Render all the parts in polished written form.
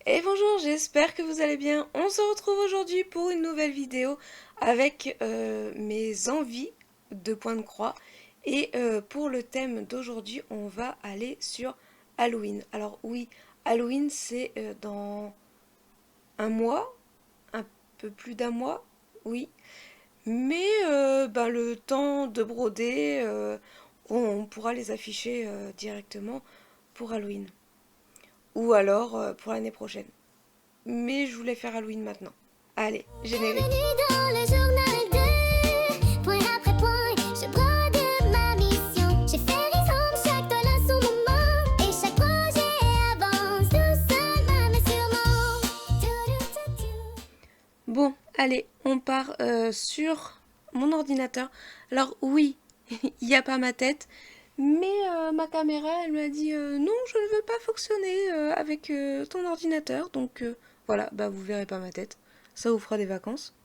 Et bonjour, j'espère que vous allez bien. On se retrouve aujourd'hui pour une nouvelle vidéo avec mes envies de point de croix. Et pour le thème d'aujourd'hui, on va aller sur Halloween. Alors oui, Halloween c'est dans un mois, un peu plus d'un mois, oui. Mais le temps de broder, on pourra les afficher directement pour Halloween. Ou alors pour l'année prochaine. Mais je voulais faire Halloween maintenant. Allez, générique. Bienvenue dans le journal de point après point, je brode ma mission. J'ai fait résumé chaque toile à son moment et chaque projet avance doucement mais sûrement. Bon, allez, on part sur mon ordinateur. Alors oui, il n'y a pas ma tête, mais ma caméra, elle m'a dit non, je ne veux pas fonctionner avec ton ordinateur. Donc voilà, bah vous verrez pas ma tête. Ça vous fera des vacances.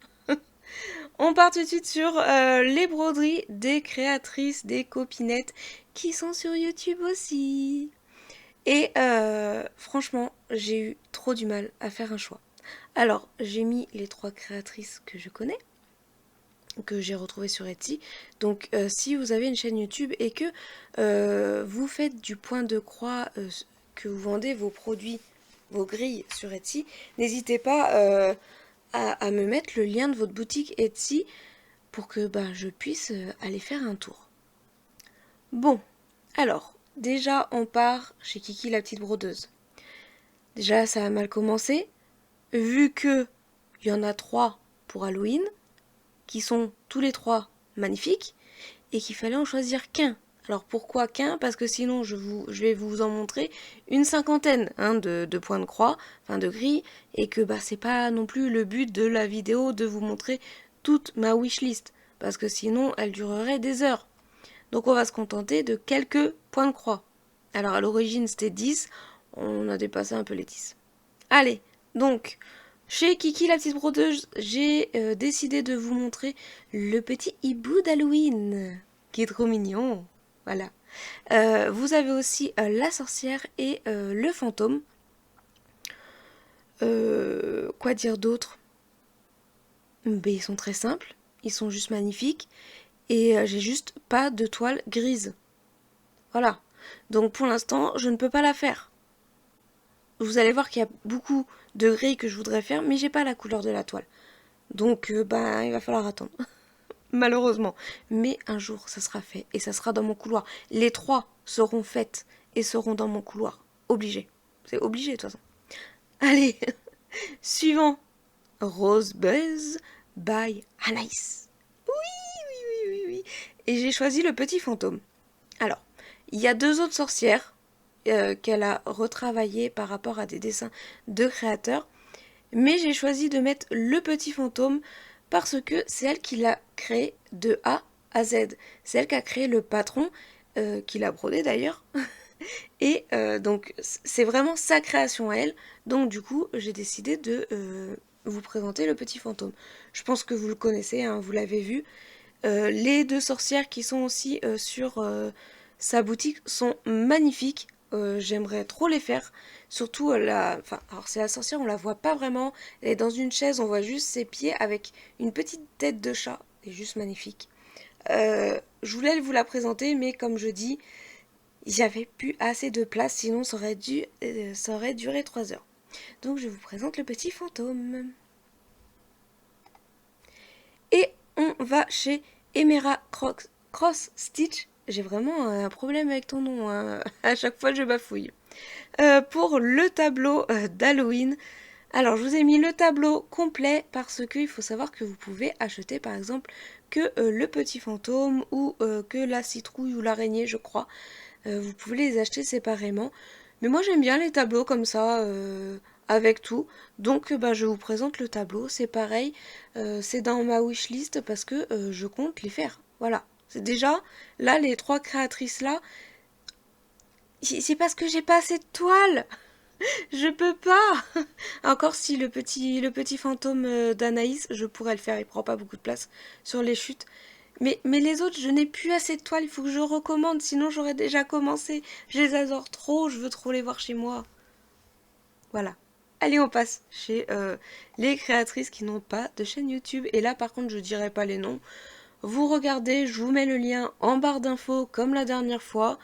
On part tout de suite sur les broderies des créatrices, des copinettes qui sont sur YouTube aussi. Et franchement, j'ai eu trop du mal à faire un choix. Alors, j'ai mis les 3 créatrices que je connais, que j'ai retrouvées sur Etsy. Donc, si vous avez une chaîne YouTube et que vous faites du point de croix, que vous vendez vos produits, vos grilles sur Etsy, n'hésitez pas à me mettre le lien de votre boutique Etsy pour que je puisse aller faire un tour. Bon, alors, déjà, on part chez Kiki la petite brodeuse. Déjà, ça a mal commencé, vu que il y en a 3 pour Halloween, qui sont tous les 3 magnifiques, et qu'il fallait en choisir qu'un. Alors pourquoi qu'un? Parce que sinon je vais vous en montrer une cinquantaine de points de croix, enfin de grilles, et que c'est pas non plus le but de la vidéo de vous montrer toute ma wishlist, parce que sinon elle durerait des heures. Donc on va se contenter de quelques points de croix. Alors à l'origine c'était 10, on a dépassé un peu les 10. Allez, donc, chez Kiki la petite brodeuse, j'ai décidé de vous montrer le petit hibou d'Halloween, qui est trop mignon. Voilà. Vous avez aussi la sorcière et le fantôme. Quoi dire d'autre? Ils sont très simples, ils sont juste magnifiques, et j'ai juste pas de toile grise. Voilà. Donc pour l'instant, je ne peux pas la faire. Vous allez voir qu'il y a beaucoup de grilles que je voudrais faire, mais j'ai pas la couleur de la toile. Donc il va falloir attendre. Malheureusement. Mais un jour, ça sera fait et ça sera dans mon couloir. Les 3 seront faites et seront dans mon couloir. Obligé. C'est obligé de toute façon. Allez, suivant. Rose Buzz by Anaïs. Oui. Et j'ai choisi le petit fantôme. Alors, il y a 2 autres sorcières qu'elle a retravaillées par rapport à des dessins de créateurs. Mais j'ai choisi de mettre le petit fantôme parce que c'est elle qui l'a créé de A à Z. C'est elle qui a créé le patron, qui l'a brodé d'ailleurs. Et donc c'est vraiment sa création à elle. Donc du coup j'ai décidé de vous présenter le petit fantôme. Je pense que vous le connaissez, hein, vous l'avez vu. Les 2 sorcières qui sont aussi sur sa boutique sont magnifiques. J'aimerais trop les faire. Surtout alors c'est la sorcière, on la voit pas vraiment. Elle est dans une chaise, on voit juste ses pieds avec une petite tête de chat. Elle est juste magnifique. Je voulais vous la présenter, mais comme je dis, j'avais plus assez de place, sinon ça aurait duré 3 heures. Donc je vous présente le petit fantôme. Et on va chez Emera Cross Stitch. J'ai vraiment un problème avec ton nom, hein. À chaque fois je bafouille. Pour le tableau d'Halloween. Alors je vous ai mis le tableau complet parce qu'il faut savoir que vous pouvez acheter par exemple que le petit fantôme ou que la citrouille ou l'araignée je crois. Vous pouvez les acheter séparément. Mais moi j'aime bien les tableaux comme ça, avec tout. Donc je vous présente le tableau. C'est pareil, c'est dans ma wishlist parce que je compte les faire. Voilà. C'est déjà, là, les 3 créatrices là, c'est parce que j'ai pas assez de toile. Je peux pas. Encore si le petit fantôme d'Anaïs, je pourrais le faire. Il prend pas beaucoup de place sur les chutes. Mais les autres, je n'ai plus assez de toiles, il faut que je recommande, sinon j'aurais déjà commencé. Je les adore trop, je veux trop les voir chez moi. Voilà. Allez, on passe chez les créatrices qui n'ont pas de chaîne YouTube. Et là, par contre, je dirai pas les noms. Vous regardez, je vous mets le lien en barre d'infos comme la dernière fois.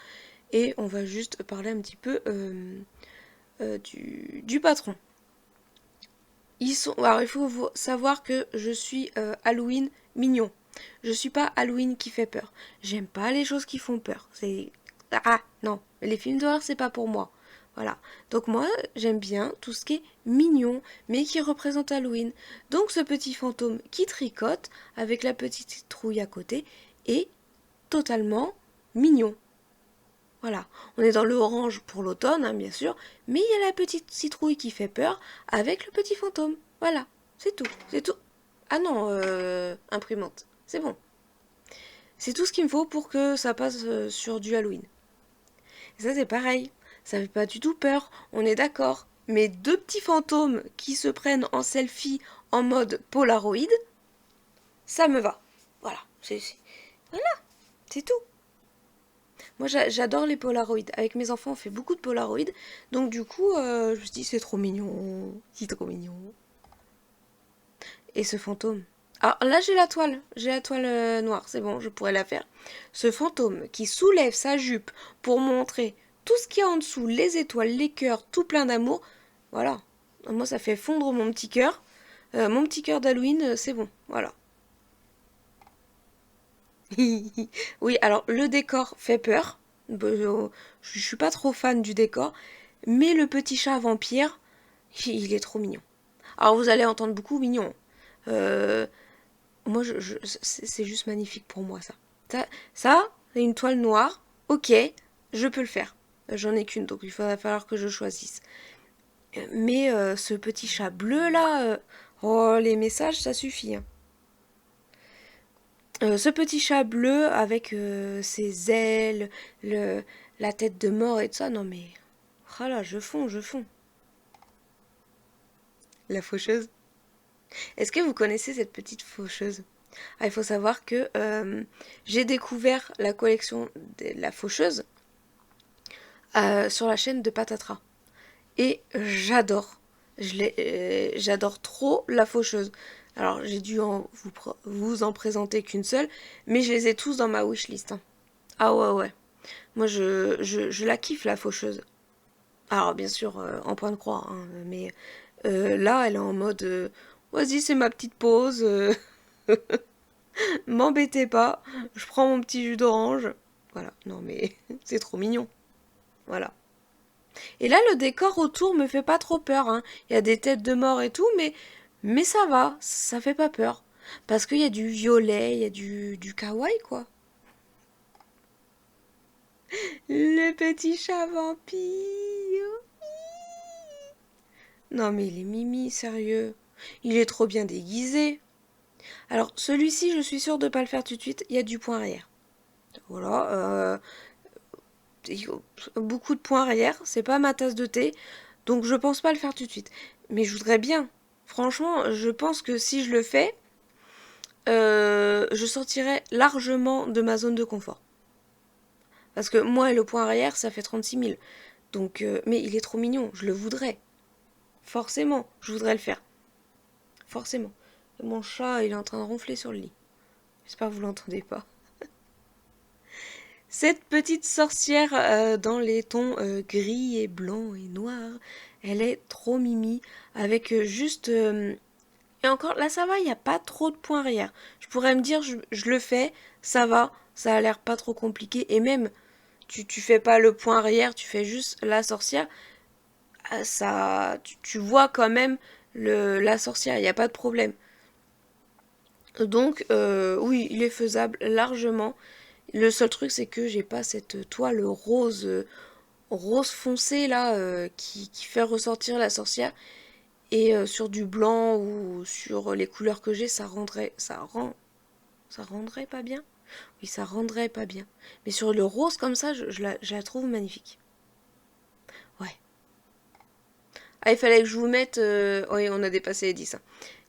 Et on va juste parler un petit peu du patron. Alors, il faut savoir que je suis Halloween mignon. Je suis pas Halloween qui fait peur. J'aime pas les choses qui font peur. Ah, non. Les films d'horreur, c'est pas pour moi. Voilà. Donc moi, j'aime bien tout ce qui est mignon, mais qui représente Halloween. Donc ce petit fantôme qui tricote, avec la petite citrouille à côté, est totalement mignon. Voilà. On est dans le orange pour l'automne, hein, bien sûr, mais il y a la petite citrouille qui fait peur, avec le petit fantôme. Voilà. C'est tout. C'est tout. Ah non, imprimante. C'est bon. C'est tout ce qu'il me faut pour que ça passe sur du Halloween. Et ça, c'est pareil. Ça fait pas du tout peur, on est d'accord. Mais deux petits fantômes qui se prennent en selfie en mode Polaroid, ça me va. Voilà, voilà, c'est tout. Moi, j'adore les Polaroids. Avec mes enfants, on fait beaucoup de Polaroids. Donc du coup, je me suis dit, c'est trop mignon. C'est trop mignon. Et ce fantôme. Alors là, j'ai la toile noire, c'est bon, je pourrais la faire. Ce fantôme qui soulève sa jupe pour montrer tout ce qu'il y a en dessous, les étoiles, les cœurs, tout plein d'amour. Voilà. Moi, ça fait fondre mon petit cœur. Mon petit cœur d'Halloween, c'est bon. Voilà. Oui, alors le décor fait peur. Je suis pas trop fan du décor. Mais le petit chat vampire, il est trop mignon. Alors vous allez entendre beaucoup mignon. Moi, c'est juste magnifique pour moi, ça. Ça, c'est une toile noire. Ok, je peux le faire. J'en ai qu'une, donc il va falloir que je choisisse. Mais ce petit chat bleu là, oh, les messages, ça suffit. Hein. Ce petit chat bleu avec ses ailes, la tête de mort et tout ça, non mais, ah là, je fonds. La faucheuse. Est-ce que vous connaissez cette petite faucheuse? Ah, il faut savoir que j'ai découvert la collection de la faucheuse sur la chaîne de Patatras. Et j'adore. J'adore trop la faucheuse. Alors j'ai dû vous en présenter qu'une seule, mais je les ai tous dans ma wishlist. Hein. Ah ouais. Moi je la kiffe la faucheuse. Alors bien sûr en point de croix, hein, mais là elle est en mode vas-y c'est ma petite pause. M'embêtez pas, je prends mon petit jus d'orange. Voilà, non mais c'est trop mignon. Voilà. Et là, le décor autour me fait pas trop peur. Hein. Il y a des têtes de mort et tout, mais ça va, ça fait pas peur. Parce qu'il y a du violet, il y a du kawaii, quoi. Le petit chat vampire. Non mais il est mimi, sérieux. Il est trop bien déguisé. Alors, celui-ci, je suis sûre de pas le faire tout de suite. Il y a du point arrière. Voilà, beaucoup de points arrière, c'est pas ma tasse de thé, donc je pense pas le faire tout de suite. Mais je voudrais bien. Franchement, je pense que si je le fais, je sortirai largement de ma zone de confort. Parce que moi et le point arrière, ça fait 36 000. Donc, mais il est trop mignon, je le voudrais. Forcément, je voudrais le faire. Forcément. Et mon chat, il est en train de ronfler sur le lit. J'espère que vous l'entendez pas. Cette petite sorcière dans les tons gris et blanc et noir, elle est trop mimi, avec juste... et encore, là ça va, il n'y a pas trop de points arrière. Je pourrais me dire, je le fais, ça va, ça a l'air pas trop compliqué. Et même, tu fais pas le point arrière, tu fais juste la sorcière. Ça, tu vois quand même la sorcière, il n'y a pas de problème. Donc, oui, il est faisable largement. Le seul truc, c'est que j'ai pas cette toile rose foncé là qui fait ressortir la sorcière. Et sur du blanc ou sur les couleurs que j'ai, ça rendrait pas bien. Oui, ça rendrait pas bien. Mais sur le rose comme ça, je la trouve magnifique. Ouais. Ah, il fallait que je vous mette... oui, on a dépassé les 10. Hein.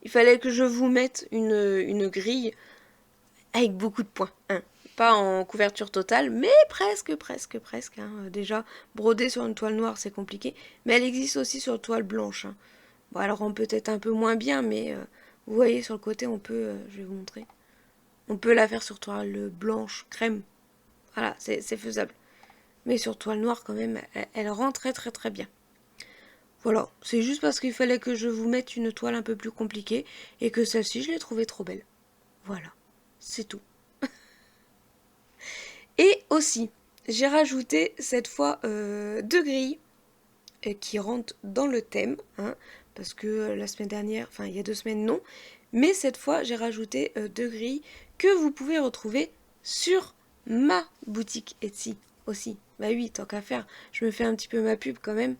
Il fallait que je vous mette une grille avec beaucoup de points. Hein. Pas en couverture totale, mais presque, hein. Déjà, broder sur une toile noire, c'est compliqué. Mais elle existe aussi sur toile blanche, hein. Bon, elle rend peut-être un peu moins bien, mais vous voyez, sur le côté, on peut, je vais vous montrer. On peut la faire sur toile blanche, crème. Voilà, c'est faisable. Mais sur toile noire, quand même, elle rend très bien. Voilà, c'est juste parce qu'il fallait que je vous mette une toile un peu plus compliquée et que celle-ci, je l'ai trouvée trop belle. Voilà, c'est tout. Et aussi, j'ai rajouté cette fois 2 grilles qui rentrent dans le thème, hein, parce que la semaine dernière, enfin il y a 2 semaines non, mais cette fois j'ai rajouté 2 grilles que vous pouvez retrouver sur ma boutique Etsy aussi. Bah oui, tant qu'à faire, je me fais un petit peu ma pub quand même.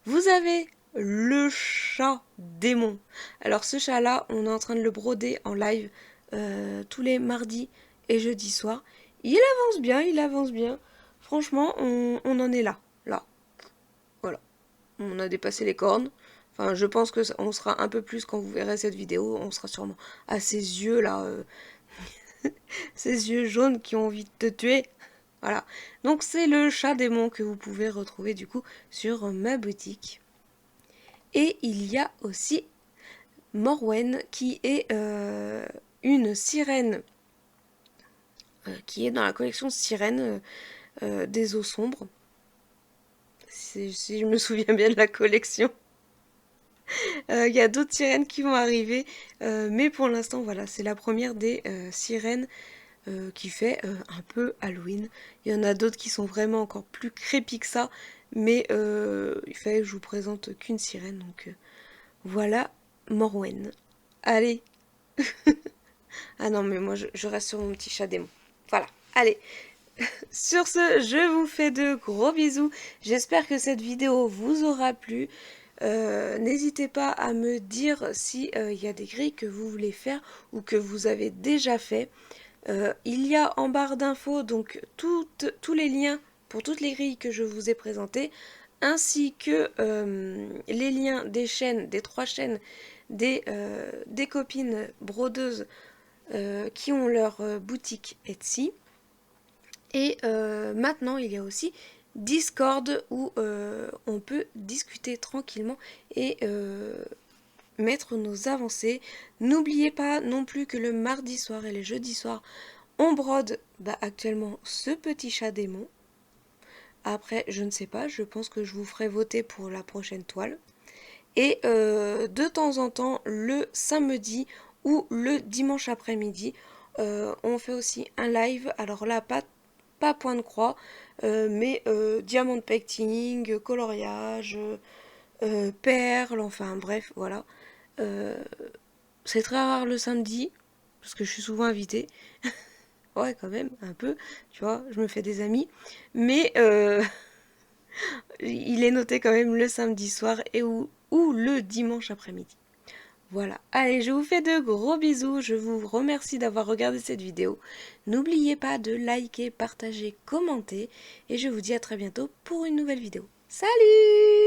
Vous avez le chat démon. Alors ce chat-là, on est en train de le broder en live tous les mardis et jeudis soirs. Il avance bien. Franchement, on en est là. Voilà. On a dépassé les cornes. Enfin, je pense qu'on sera un peu plus quand vous verrez cette vidéo. On sera sûrement à ces yeux là. Ces yeux jaunes qui ont envie de te tuer. Voilà. Donc c'est le chat démon que vous pouvez retrouver du coup sur ma boutique. Et il y a aussi Morwen qui est une sirène qui est dans la collection sirène des eaux sombres. Si je me souviens bien de la collection. Il y a d'autres sirènes qui vont arriver, mais pour l'instant, voilà, c'est la première des sirènes qui fait un peu Halloween. Il y en a d'autres qui sont vraiment encore plus créepy que ça, mais il fallait que je vous présente qu'une sirène, donc voilà Morwen. Allez. Ah non, mais moi je reste sur mon petit chat démon. Voilà, allez. Sur ce, je vous fais de gros bisous. J'espère que cette vidéo vous aura plu. N'hésitez pas à me dire si y a des grilles que vous voulez faire ou que vous avez déjà fait. Il y a en barre d'infos donc tous les liens pour toutes les grilles que je vous ai présentées, ainsi que les liens des chaînes, des 3 chaînes des copines brodeuses qui ont leur boutique Etsy. Et maintenant, il y a aussi Discord où on peut discuter tranquillement et mettre nos avancées. N'oubliez pas non plus que le mardi soir et les jeudis soirs, on brode actuellement ce petit chat démon. Après, je ne sais pas, je pense que je vous ferai voter pour la prochaine toile. Et de temps en temps, le samedi ou le dimanche après-midi, on fait aussi un live. Alors là, pas point de croix, mais diamond painting, coloriage, perles, enfin bref, voilà. C'est très rare le samedi, parce que je suis souvent invitée. Ouais, quand même, un peu, tu vois, je me fais des amis. Mais il est noté quand même le samedi soir et ou le dimanche après-midi. Voilà, allez, je vous fais de gros bisous, je vous remercie d'avoir regardé cette vidéo. N'oubliez pas de liker, partager, commenter, et je vous dis à très bientôt pour une nouvelle vidéo. Salut!